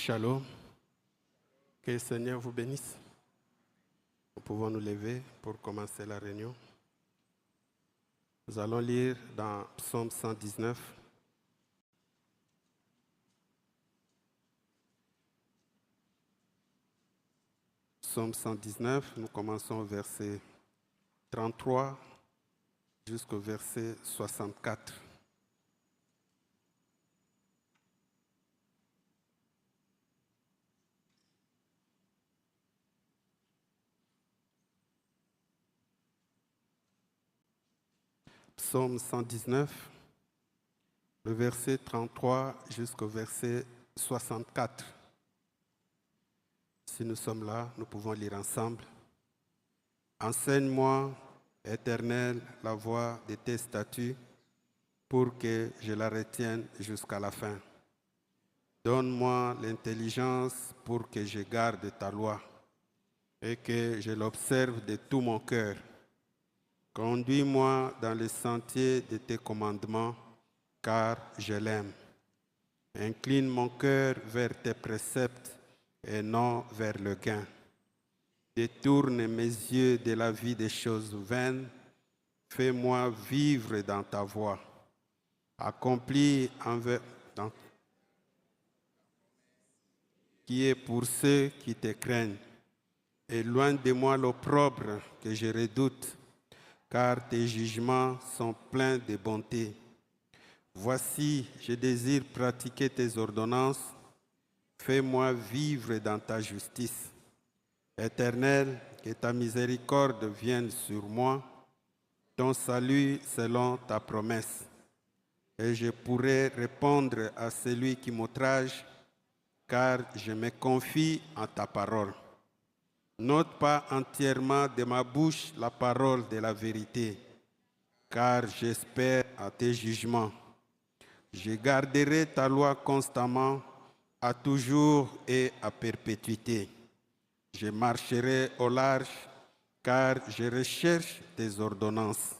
Shalom. Que le Seigneur vous bénisse. Nous pouvons nous lever pour commencer la réunion. Nous allons lire dans Psaume 119. Psaume 119, nous commençons au verset 33 jusqu'au verset 64. Psaume 119, le verset 33 jusqu'au verset 64. Si nous sommes là, nous pouvons lire ensemble. Enseigne-moi, Éternel, la voie de tes statuts, pour que je la retienne jusqu'à la fin. Donne-moi l'intelligence pour que je garde ta loi et que je l'observe de tout mon cœur. Conduis-moi dans le sentier de tes commandements, car je l'aime. Incline mon cœur vers tes préceptes et non vers le gain. Détourne mes yeux de la vie des choses vaines. Fais-moi vivre dans ta voie. Accomplis qui est pour ceux qui te craignent. Éloigne de moi l'opprobre que je redoute, car tes jugements sont pleins de bonté. Voici, je désire pratiquer tes ordonnances. Fais-moi vivre dans ta justice. Éternel, que ta miséricorde vienne sur moi, ton salut selon ta promesse. Et je pourrai répondre à celui qui m'outrage, car je me confie en ta parole. N'ôte pas entièrement de ma bouche la parole de la vérité, car j'espère à tes jugements. Je garderai ta loi constamment, à toujours et à perpétuité. Je marcherai au large, car je recherche tes ordonnances.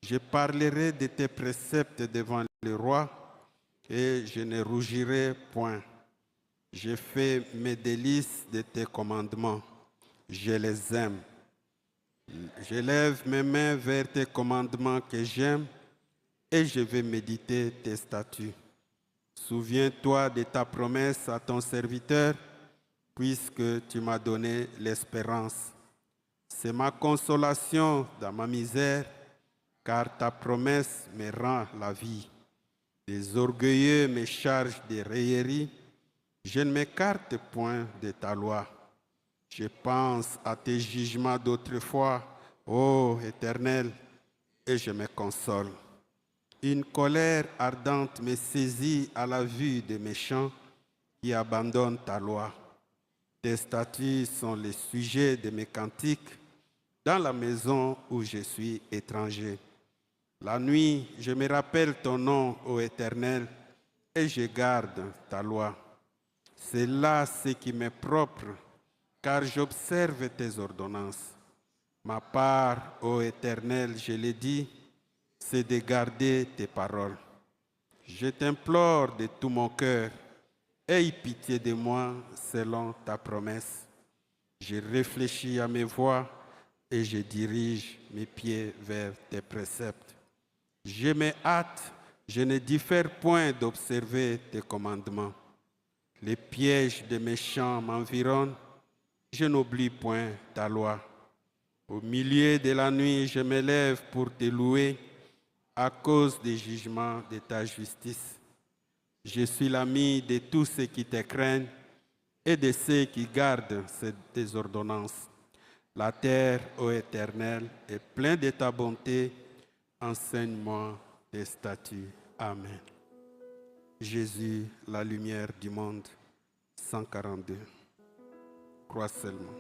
Je parlerai de tes préceptes devant le roi, et je ne rougirai point. Je fais mes délices de tes commandements. Je les aime. Je lève mes mains vers tes commandements que j'aime et je vais méditer tes statuts. Souviens-toi de ta promesse à ton serviteur, puisque tu m'as donné l'espérance. C'est ma consolation dans ma misère, car ta promesse me rend la vie. Les orgueilleux me chargent de railleries. Je ne m'écarte point de ta loi. Je pense à tes jugements d'autrefois, ô Éternel, et je me console. Une colère ardente me saisit à la vue des méchants qui abandonnent ta loi. Tes statuts sont les sujets de mes cantiques dans la maison où je suis étranger. La nuit, je me rappelle ton nom, ô Éternel, et je garde ta loi. C'est là ce qui m'est propre, car j'observe tes ordonnances. Ma part, ô Éternel, je l'ai dit, c'est de garder tes paroles. Je t'implore de tout mon cœur, aie pitié de moi selon ta promesse. Je réfléchis à mes voies et je dirige mes pieds vers tes préceptes. Je me hâte, je ne diffère point d'observer tes commandements. Les pièges des méchants m'environnent, je n'oublie point ta loi. Au milieu de la nuit, je me lève pour te louer à cause des jugements de ta justice. Je suis l'ami de tous ceux qui te craignent et de ceux qui gardent tes ordonnances. La terre, ô Éternel, est pleine de ta bonté. Enseigne-moi tes statuts. Amen. Jésus, la lumière du monde. 142. Crois seulement.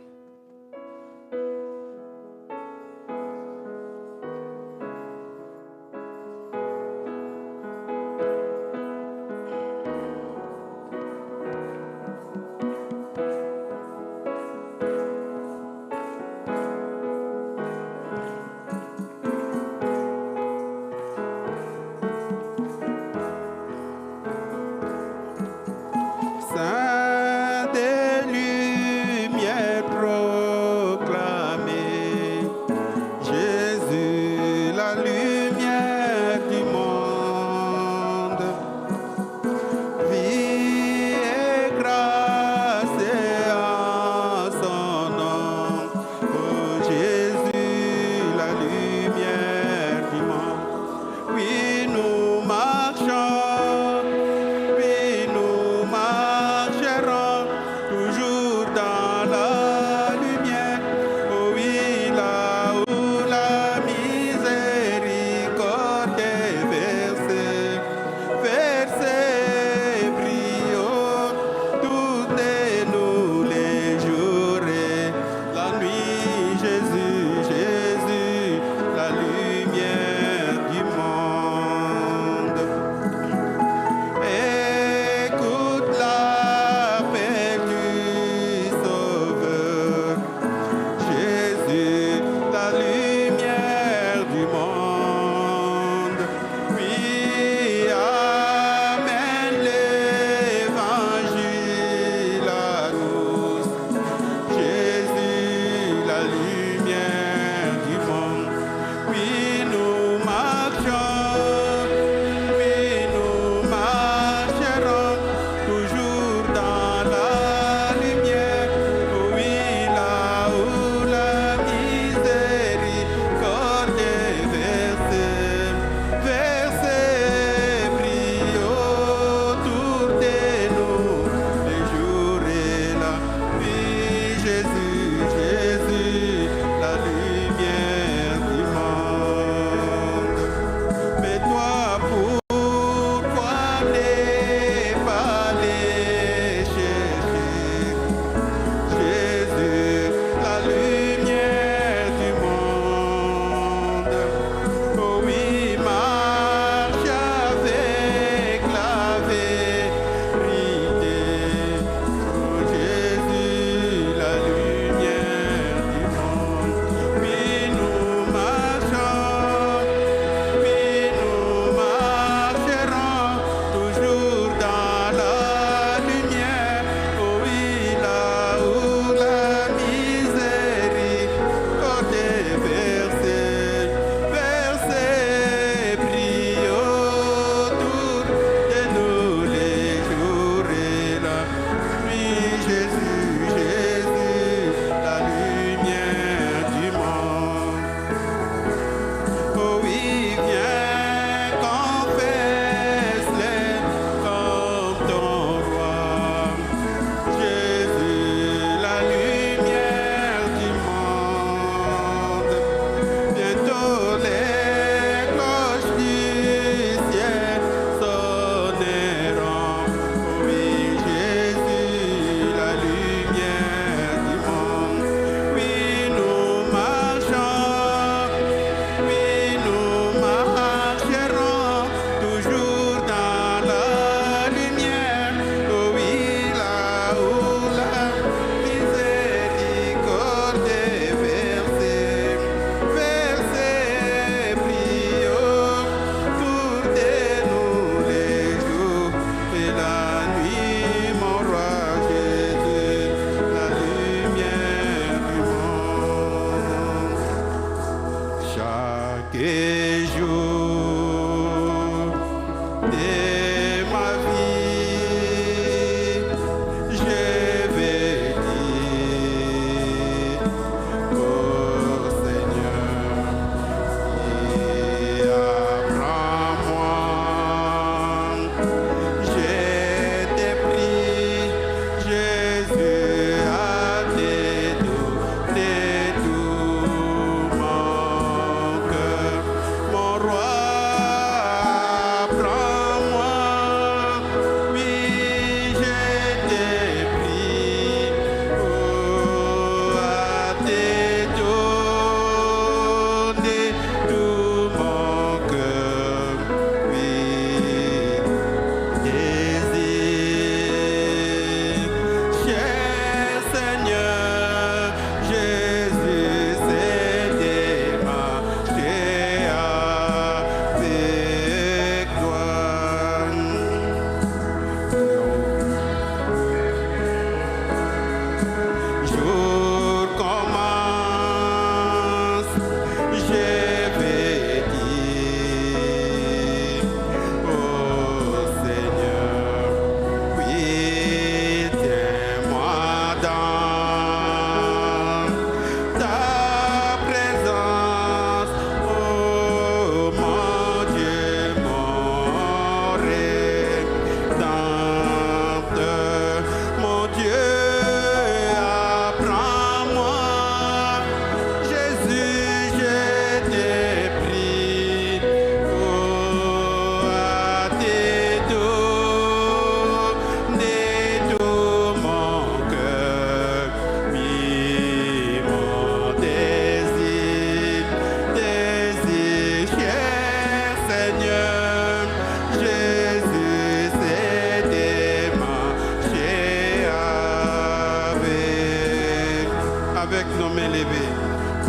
avec nos mains levées.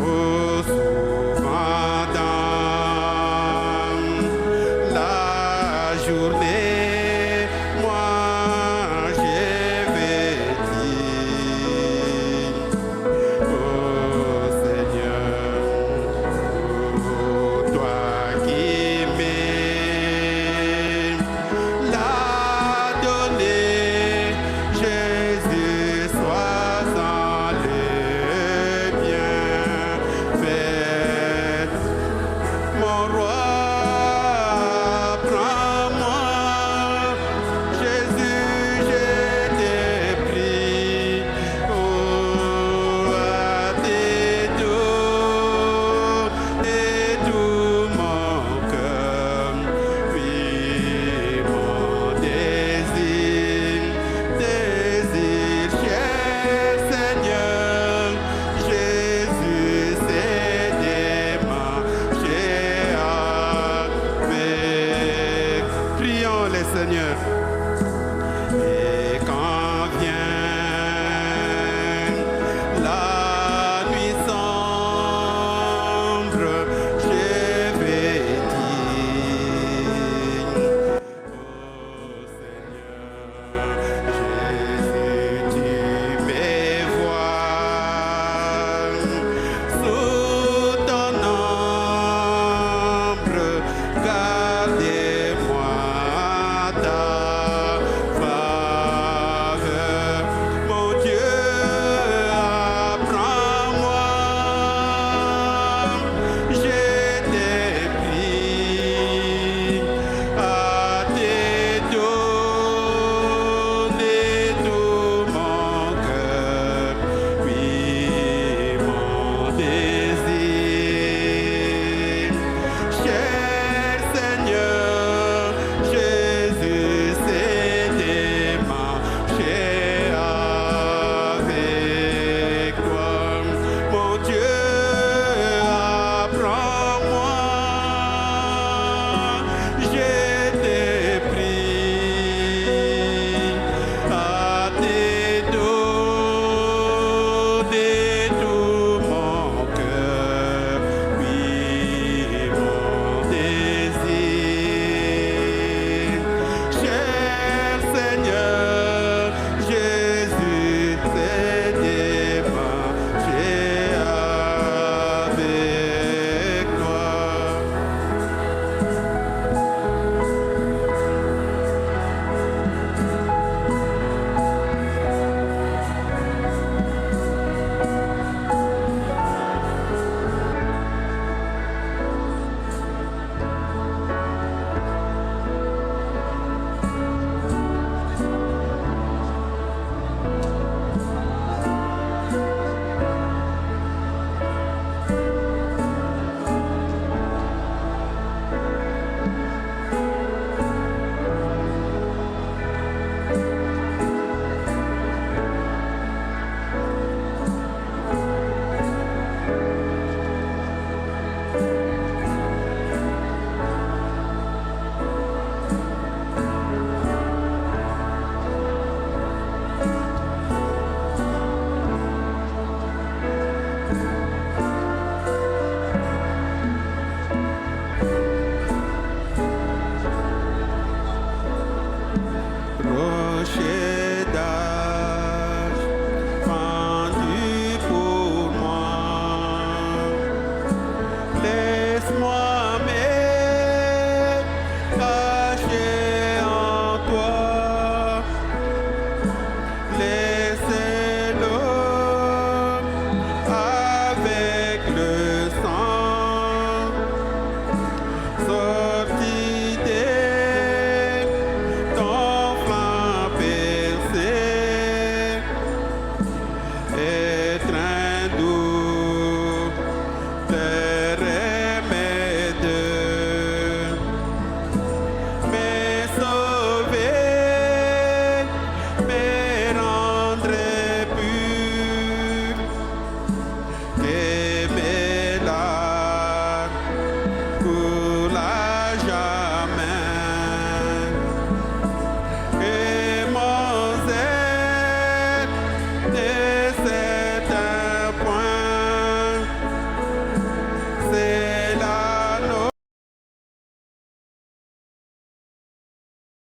Oh,